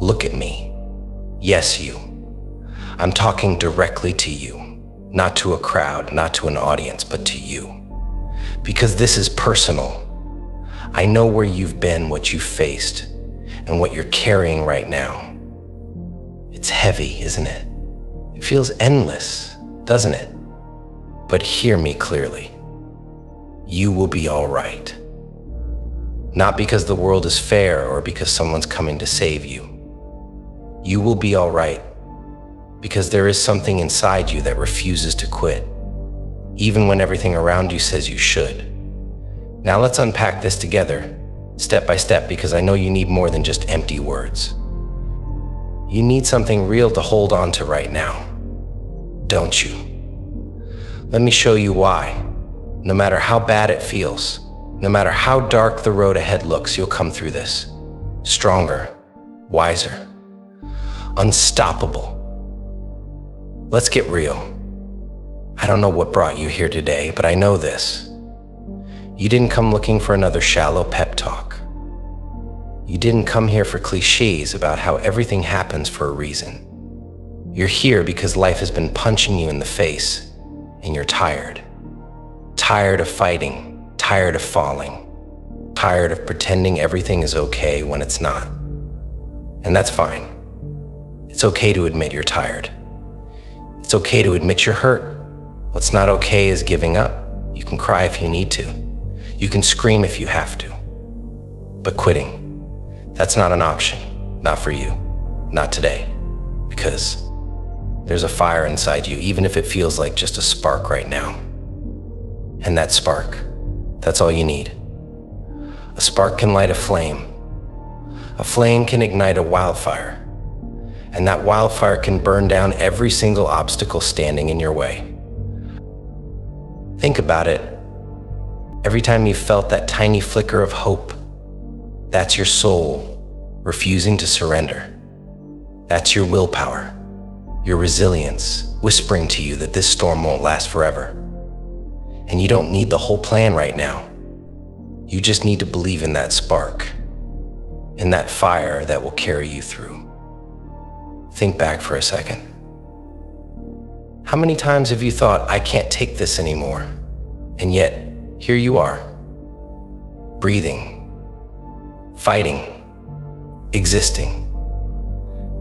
Look at me. Yes, you. I'm talking directly to you, not to a crowd, not to an audience, but to you. Because this is personal. I know where you've been, what you've faced, and what you're carrying right now. It's heavy, isn't it? It feels endless, doesn't it? But hear me clearly. You will be all right. Not because the world is fair or because someone's coming to save you. You will be all right because there is something inside you that refuses to quit, even when everything around you says you should. Now let's unpack this together, step by step, because I know you need more than just empty words. You need something real to hold on to right now, don't you? Let me show you why. No matter how bad it feels, no matter how dark the road ahead looks, you'll come through this. Stronger, wiser, unstoppable. Let's get real. I don't know what brought you here today, but I know this. You didn't come looking for another shallow pep talk. You didn't come here for cliches about how everything happens for a reason. You're here because life has been punching you in the face, and you're tired. Tired of fighting, tired of falling, tired of pretending everything is okay when it's not. And that's fine. It's okay to admit you're tired. It's okay to admit you're hurt. What's not okay is giving up. You can cry if you need to. You can scream if you have to. But quitting, that's not an option. Not for you. Not today. Because there's a fire inside you, even if it feels like just a spark right now. And that spark, that's all you need. A spark can light a flame. A flame can ignite a wildfire. And that wildfire can burn down every single obstacle standing in your way. Think about it. Every time you felt that tiny flicker of hope, that's your soul refusing to surrender. That's your willpower, your resilience, whispering to you that this storm won't last forever. And you don't need the whole plan right now. You just need to believe in that spark, in that fire that will carry you through. Think back for a second. How many times have you thought, I can't take this anymore? And yet, here you are, breathing, fighting, existing.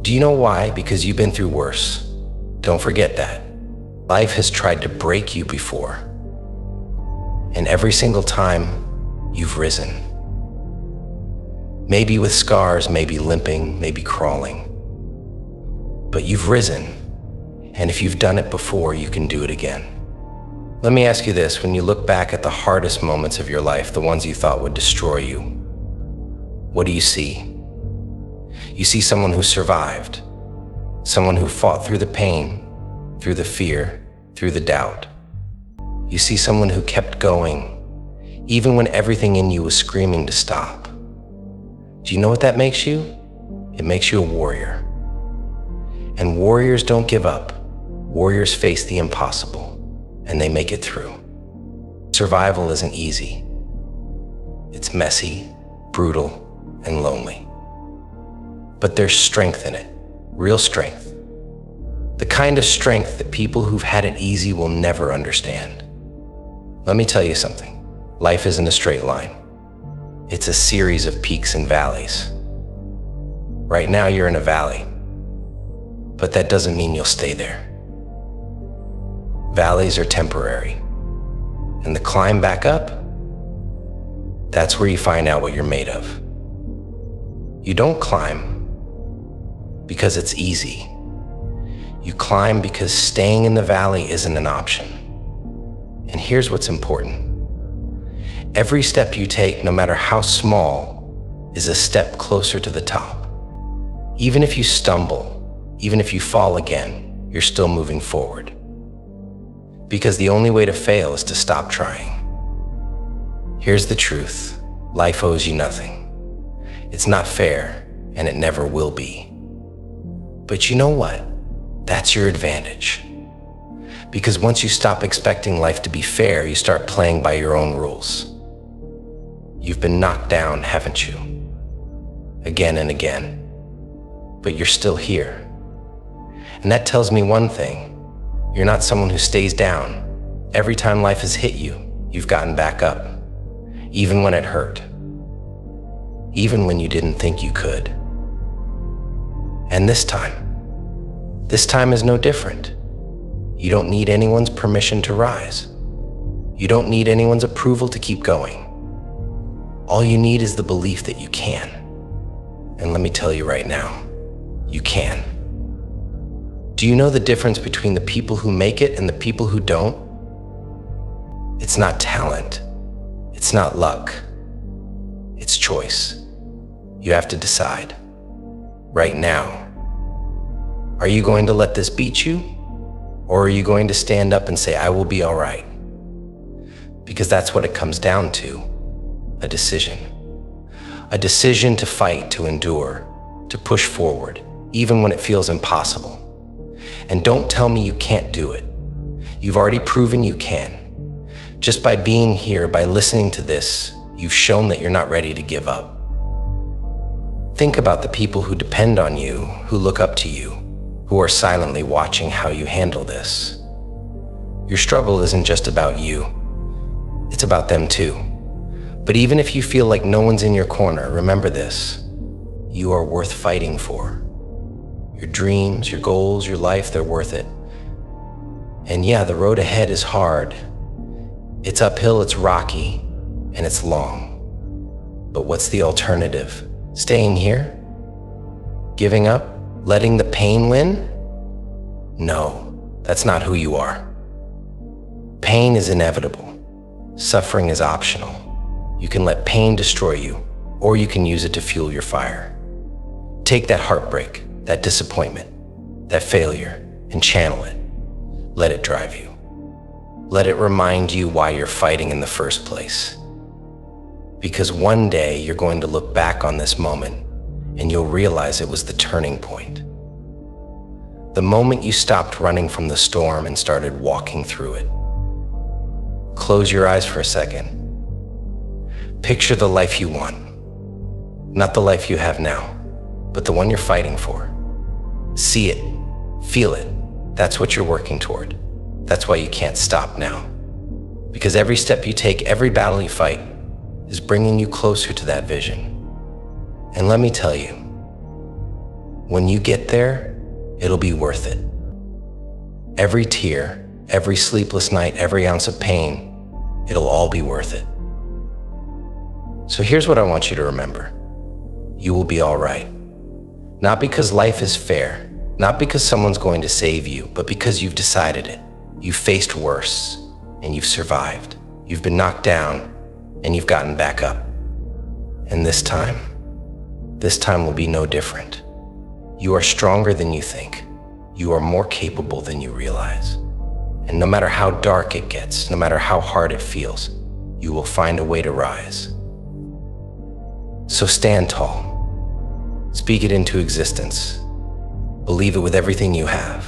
Do you know why? Because you've been through worse. Don't forget that. Life has tried to break you before. And every single time, you've risen. Maybe with scars, maybe limping, maybe crawling. But you've risen. And if you've done it before, you can do it again. Let me ask you this, when you look back at the hardest moments of your life, the ones you thought would destroy you, what do you see? You see someone who survived, someone who fought through the pain, through the fear, through the doubt. You see someone who kept going, even when everything in you was screaming to stop. Do you know what that makes you? It makes you a warrior. And warriors don't give up. Warriors face the impossible, and they make it through. Survival isn't easy. It's messy, brutal, and lonely. But there's strength in it, real strength. The kind of strength that people who've had it easy will never understand. Let me tell you something. Life isn't a straight line. It's a series of peaks and valleys. Right now you're in a valley, but that doesn't mean you'll stay there. Valleys are temporary, and the climb back up, that's where you find out what you're made of. You don't climb because it's easy. You climb because staying in the valley isn't an option. And here's what's important. Every step you take, no matter how small, is a step closer to the top. Even if you stumble, even if you fall again, you're still moving forward. Because the only way to fail is to stop trying. Here's the truth. Life owes you nothing. It's not fair, and it never will be. But you know what? That's your advantage. Because once you stop expecting life to be fair, you start playing by your own rules. You've been knocked down, haven't you? Again and again. but you're still here. And that tells me one thing. You're not someone who stays down. Every time life has hit you, you've gotten back up, even when it hurt, even when you didn't think you could. And this time is no different. You don't need anyone's permission to rise. You don't need anyone's approval to keep going. All you need is the belief that you can. And let me tell you right now, you can. Do you know the difference between the people who make it and the people who don't? It's not talent. It's not luck. It's choice. You have to decide. Right now. Are you going to let this beat you? Or are you going to stand up and say, I will be all right? Because that's what it comes down to. A decision. A decision to fight, to endure, to push forward, even when it feels impossible. And don't tell me you can't do it. You've already proven you can. Just by being here, by listening to this, you've shown that you're not ready to give up. Think about the people who depend on you, who look up to you, who are silently watching how you handle this. Your struggle isn't just about you. It's about them too. But even if you feel like no one's in your corner, remember this. You are worth fighting for. Your dreams, your goals, your life, they're worth it. And yeah, the road ahead is hard. It's uphill, it's rocky, and it's long. But what's the alternative? Staying here? Giving up? Letting the pain win? No, that's not who you are. Pain is inevitable. Suffering is optional. You can let pain destroy you, or you can use it to fuel your fire. Take that heartbreak, that disappointment, that failure, and channel it. Let it drive you. Let it remind you why you're fighting in the first place. Because one day you're going to look back on this moment and you'll realize it was the turning point. The moment you stopped running from the storm and started walking through it. Close your eyes for a second. Picture the life you want. Not the life you have now, but the one you're fighting for. See it, feel it. That's what you're working toward. That's why you can't stop now. Because every step you take, every battle you fight, is bringing you closer to that vision. And let me tell you, when you get there, it'll be worth it. Every tear, every sleepless night, every ounce of pain, it'll all be worth it. So here's what I want you to remember. You will be all right. Not because life is fair, not because someone's going to save you, but because you've decided it. You've faced worse, and you've survived. You've been knocked down, and you've gotten back up. And this time will be no different. You are stronger than you think. You are more capable than you realize. And no matter how dark it gets, no matter how hard it feels, you will find a way to rise. So stand tall. Speak it into existence. Believe it with everything you have.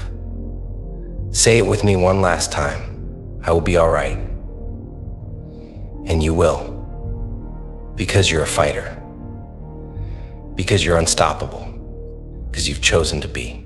Say it with me one last time. I will be all right. And you will. Because you're a fighter. Because you're unstoppable. Because you've chosen to be.